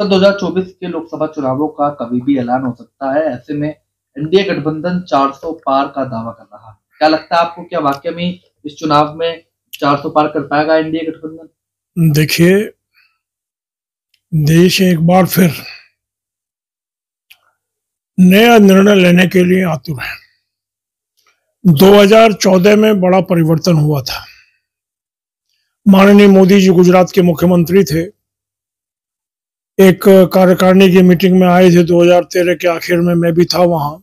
तो 2024 के लोकसभा चुनावों का कभी भी ऐलान हो सकता है। ऐसे में एनडीए गठबंधन 400 पार का दावा कर रहा है। क्या लगता है आपको, क्या वाकई में इस चुनाव में 400 पार कर पाएगा एनडीए गठबंधन? देखिए, देश एक बार फिर नया निर्णय लेने के लिए आतुर है। 2014 में बड़ा परिवर्तन हुआ था। माननीय मोदी जी गुजरात के मुख्यमंत्री थे। एक कार्यकारिणी की मीटिंग में आए थे 2013 के आखिर में, मैं भी था वहां।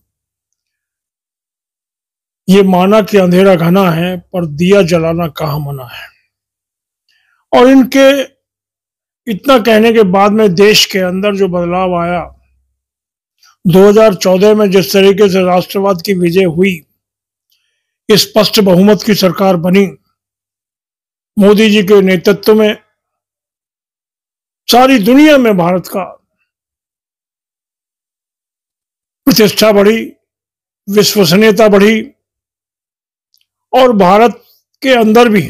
ये माना कि अंधेरा घना है पर दिया जलाना कहाँ मना है। और इनके इतना कहने के बाद में देश के अंदर जो बदलाव आया, 2014 में जिस तरीके से राष्ट्रवाद की विजय हुई, स्पष्ट बहुमत की सरकार बनी, मोदी जी के नेतृत्व में सारी दुनिया में भारत का प्रतिष्ठा बढ़ी, विश्वसनीयता बढ़ी और भारत के अंदर भी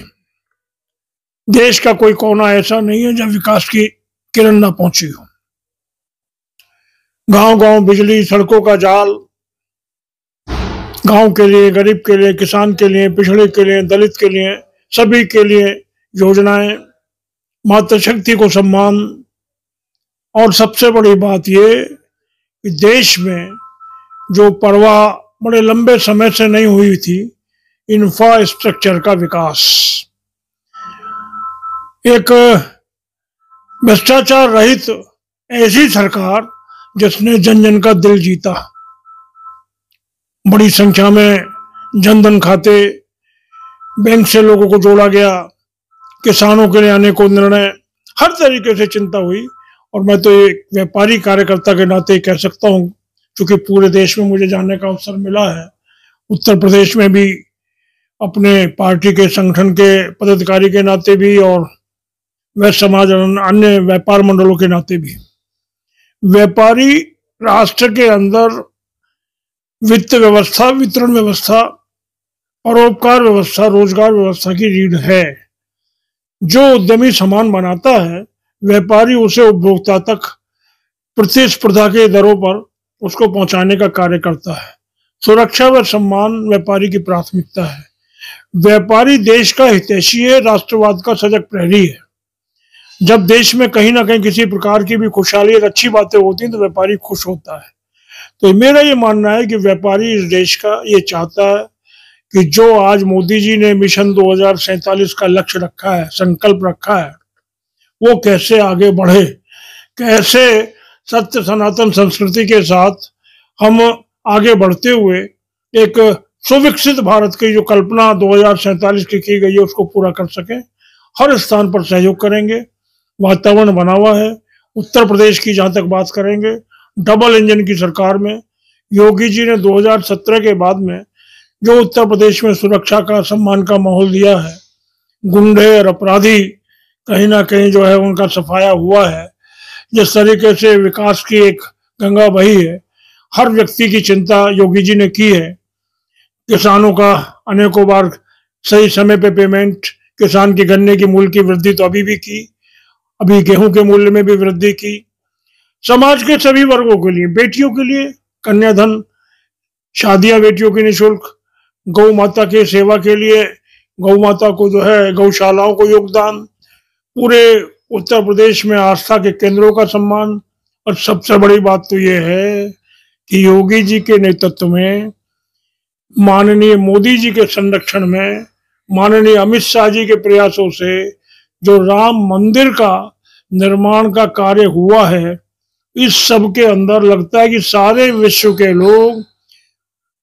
देश का कोई कोना ऐसा नहीं है जब विकास की किरण ना पहुंची हो। गांव गांव बिजली, सड़कों का जाल, गांव के लिए, गरीब के लिए, किसान के लिए, पिछड़े के लिए, दलित के लिए, सभी के लिए योजनाएं, मातृशक्ति को सम्मान। और सबसे बड़ी बात ये कि देश में जो परवाह बड़े लंबे समय से नहीं हुई थी, इंफ्रास्ट्रक्चर का विकास। एक भ्रष्टाचार रहित ऐसी सरकार जिसने जन जन का दिल जीता। बड़ी संख्या में जनधन खाते, बैंक से लोगों को जोड़ा गया, किसानों के लिए अनेकों निर्णय, हर तरीके से चिंता हुई। और मैं तो एक व्यापारी कार्यकर्ता के नाते कह सकता हूं, क्योंकि पूरे देश में मुझे जानने का अवसर मिला है, उत्तर प्रदेश में भी अपने पार्टी के संगठन के पदाधिकारी के नाते भी और वह समाज और अन्य व्यापार मंडलों के नाते भी, व्यापारी राष्ट्र के अंदर वित्त व्यवस्था, वितरण व्यवस्था, परोपकार व्यवस्था, रोजगार व्यवस्था की रीढ़ है। जो उद्यमी सामान बनाता है, व्यापारी उसे उपभोक्ता तक प्रतिस्पर्धा के दरों पर उसको पहुंचाने का कार्य करता है। सुरक्षा व सम्मान व्यापारी की प्राथमिकता है। व्यापारी देश का हितैषी है, राष्ट्रवाद का सजग प्रहरी है। जब देश में कहीं ना कहीं किसी प्रकार की भी खुशहाली और अच्छी बातें होती हैं तो व्यापारी खुश होता है। तो मेरा ये मानना है कि व्यापारी इस देश का ये चाहता है कि जो आज मोदी जी ने मिशन 2047 का लक्ष्य रखा है, संकल्प रखा है, वो कैसे आगे बढ़े, कैसे सत्य सनातन संस्कृति के साथ हम आगे बढ़ते हुए एक सुविकसित भारत की जो कल्पना 2047 की गई है उसको पूरा कर सके। हर स्थान पर सहयोग करेंगे। वातावरण बना हुआ है। उत्तर प्रदेश की जहां तक बात करेंगे, डबल इंजन की सरकार में योगी जी ने 2017 के बाद में जो उत्तर प्रदेश में सुरक्षा का, सम्मान का माहौल दिया है, गुंडे और अपराधी कहीं ना कहीं जो है उनका सफाया हुआ है, जिस तरीके से विकास की एक गंगा बही है, हर व्यक्ति की चिंता योगी जी ने की है। किसानों का अनेकों बार सही समय पे पेमेंट, किसान के गन्ने की मूल्य की वृद्धि तो अभी भी की, अभी गेहूं के मूल्य में भी वृद्धि की। समाज के सभी वर्गों के लिए, बेटियों के लिए कन्याधन, शादियां बेटियों की निःशुल्क, गौ माता के सेवा के लिए गौ माता को जो है गौशालाओं को योगदान, पूरे उत्तर प्रदेश में आस्था के केंद्रों का सम्मान। और सबसे बड़ी बात तो ये है कि योगी जी के नेतृत्व में, माननीय मोदी जी के संरक्षण में, माननीय अमित शाह जी के प्रयासों से जो राम मंदिर का निर्माण का कार्य हुआ है, इस सब के अंदर लगता है कि सारे विश्व के लोग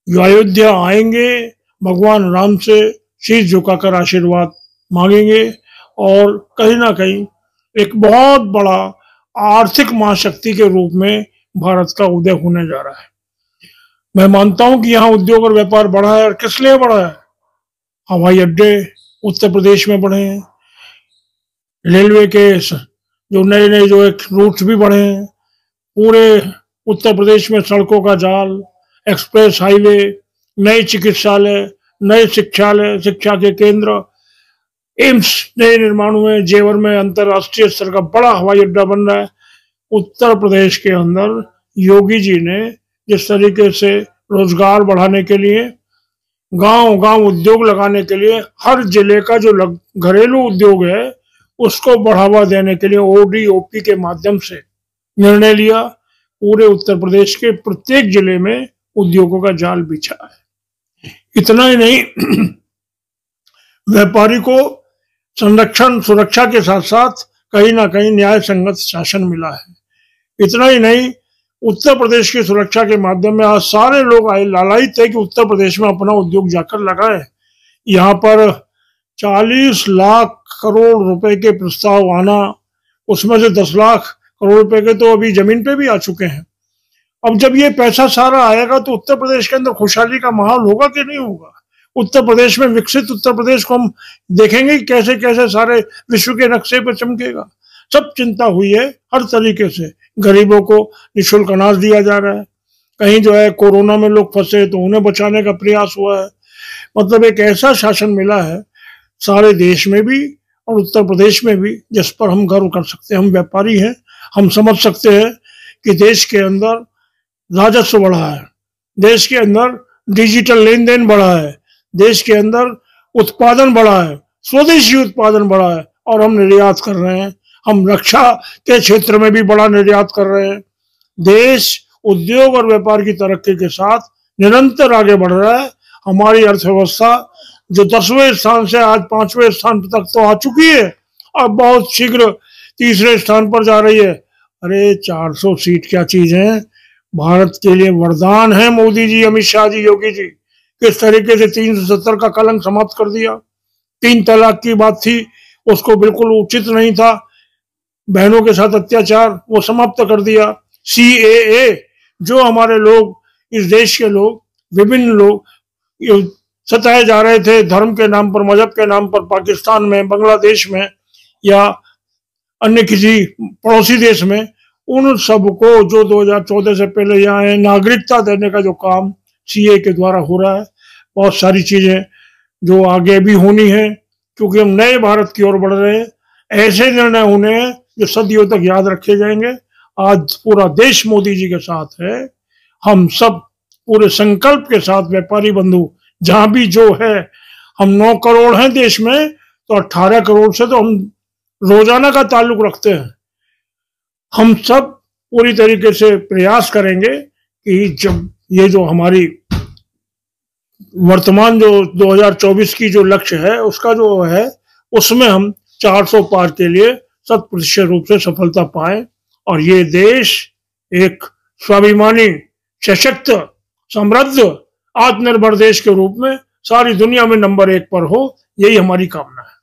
अयोध्या आएंगे, भगवान राम से शीश झुकाकर आशीर्वाद मांगेंगे और कहीं ना कहीं एक बहुत बड़ा आर्थिक महाशक्ति के रूप में भारत का उदय होने जा रहा है। मैं मानता हूं कि यहाँ उद्योग और व्यापार बढ़ा है, और किस लिए बढ़ा है? हवाई अड्डे उत्तर प्रदेश में बढ़े हैं, रेलवे के जो नए नए जो एक रूट्स भी बढ़े हैं, पूरे उत्तर प्रदेश में सड़कों का जाल, एक्सप्रेस हाईवे, नए चिकित्सालय, नए शिक्षालय, शिक्षा के केंद्र, एम्स नए निर्माण हुए, जेवर में अंतर्राष्ट्रीय स्तर का बड़ा हवाई अड्डा बन रहा है। उत्तर प्रदेश के अंदर योगी जी ने जिस तरीके से रोजगार बढ़ाने के लिए, गांव गांव उद्योग लगाने के लिए, हर जिले का जो घरेलू उद्योग है उसको बढ़ावा देने के लिए ODOP के माध्यम से निर्णय लिया। पूरे उत्तर प्रदेश के प्रत्येक जिले में उद्योगों का जाल बिछा है। इतना ही नहीं, व्यापारी को संरक्षण सुरक्षा के साथ साथ कहीं ना कहीं न्याय संगत शासन मिला है। इतना ही नहीं, उत्तर प्रदेश की सुरक्षा के माध्यम में आज सारे लोग लालायित थे कि उत्तर प्रदेश में अपना उद्योग जाकर लगाए। यहाँ पर 40 लाख करोड़ रुपए के प्रस्ताव आना, उसमें से 10 लाख करोड़ रुपए के तो अभी जमीन पे भी आ चुके हैं। अब जब ये पैसा सारा आएगा तो उत्तर प्रदेश के अंदर खुशहाली का माहौल होगा कि नहीं होगा? उत्तर प्रदेश में विकसित उत्तर प्रदेश को हम देखेंगे कि कैसे कैसे सारे विश्व के नक्शे पर चमकेगा। सब चिंता हुई है हर तरीके से। गरीबों को निःशुल्क अनाज दिया जा रहा है, कहीं जो है कोरोना में लोग फंसे तो उन्हें बचाने का प्रयास हुआ है। मतलब एक ऐसा शासन मिला है सारे देश में भी और उत्तर प्रदेश में भी जिस पर हम गर्व कर सकते हैं। हम व्यापारी हैं, हम समझ सकते हैं कि देश के अंदर राजस्व बढ़ा है, देश के अंदर डिजिटल लेन देन बढ़ा है, देश के अंदर उत्पादन बढ़ा है, स्वदेशी उत्पादन बढ़ा है और हम निर्यात कर रहे हैं। हम रक्षा के क्षेत्र में भी बड़ा निर्यात कर रहे हैं। देश उद्योग और व्यापार की तरक्की के साथ निरंतर आगे बढ़ रहा है। हमारी अर्थव्यवस्था जो 10वें स्थान से आज 5वें स्थान तक तो आ चुकी है, अब बहुत शीघ्र तीसरे स्थान पर जा रही है। अरे 400 सीट क्या चीज है, भारत के लिए वरदान है। मोदी जी, अमित शाह जी, योगी जी किस तरीके से 370 का कलंक समाप्त कर दिया। 3 तलाक की बात थी, उसको बिल्कुल उचित नहीं था, बहनों के साथ अत्याचार, वो समाप्त कर दिया। CAA जो हमारे लोग, इस देश के लोग, विभिन्न लोग सताए जा रहे थे धर्म के नाम पर, मजहब के नाम पर, पाकिस्तान में, बांग्लादेश में या अन्य किसी पड़ोसी देश में, उन सबको जो 2014 से पहले यहाँ है, नागरिकता देने का जो काम CAA के द्वारा हो रहा है। बहुत सारी चीजें जो आगे भी होनी है, क्योंकि हम नए भारत की ओर बढ़ रहे हैं। ऐसे निर्णय होने हैं जो सदियों तक याद रखे जाएंगे। आज पूरा देश मोदी जी के साथ है। हम सब पूरे संकल्प के साथ, व्यापारी बंधु जहां भी जो है, हम 9 करोड़ हैं देश में, तो 18 करोड़ से तो हम रोजाना का ताल्लुक रखते हैं। हम सब पूरी तरीके से प्रयास करेंगे कि जब ये जो हमारी वर्तमान जो 2024 की जो लक्ष्य है उसका जो है, उसमें हम 400 पार के लिए 100% रूप से सफलता पाए और ये देश एक स्वाभिमानी, सशक्त, समृद्ध, आत्मनिर्भर देश के रूप में सारी दुनिया में नंबर 1 पर हो, यही हमारी कामना है।